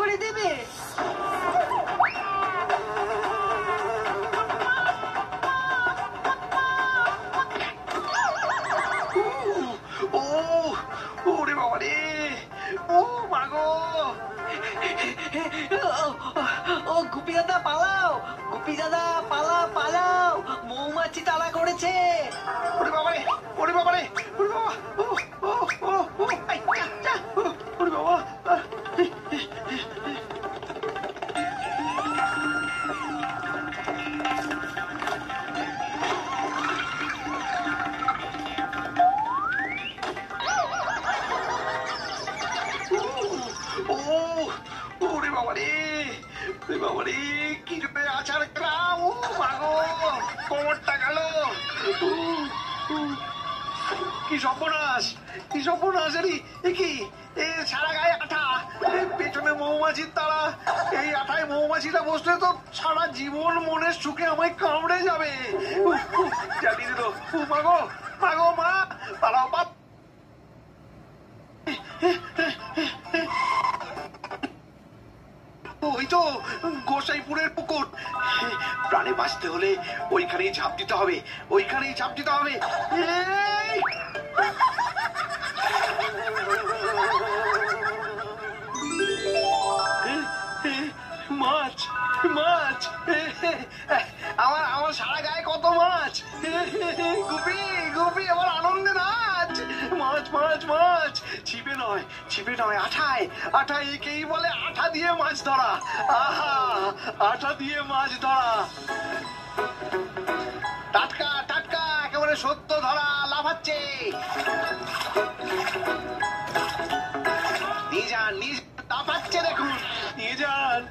করে দেবে। ও ওরে বাবা রে, ও মাগো। ও গুপি দাদা পালাও, গুপি দাদা পালাও পালাও, মৌমাছি তাড়া করেছে। ওরে বাবা রে, ওরে বাবা রে, ওরে বাবা, ও ও ও ও আই যা যা, ওরে বাবা। ও ওরে বাবা রে, ওরে বাবা রে, কি রে আছাড় খেলাম। ও মাগো, কোমরটা গেল। কি সর্বনাশ, কি সর্বনাশ। কি এ সারা গায়ে আঠা, পেছনে মৌমাছির তাড়া। এই আঠায় মৌমাছিটা বসলে তো সারা জীবন মনের সুখে আমায় কামড়ে যাবে। জানি দিল। মাগো মাগো, মা পালাও বাপ। ওই তো গোসাইপুরের পুকুর। প্রাণে বাঁচতে হলে ওইখানেই ঝাঁপ দিতে হবে, ওইখানেই ঝাঁপ দিতে হবে। মাছ মাছ, আমার আমার সারা গায়ে কত মাছ। গুপি গুপি, আমার আনন্দে নাচ। মাছ মাছ মাছ, ছিপে নয়, ছিপে নয়, আঠায় আঠায়। একেই বলে আঠা দিয়ে মাছ ধরা। আহা, আঠা দিয়ে মাছ ধরা। টাটকা টাটকা, একেবারে সত্য ধরা, লাফাচ্ছে। নিয়ে যান, নিয়ে যান, লাফাচ্ছে দেখুন, নিয়ে যান।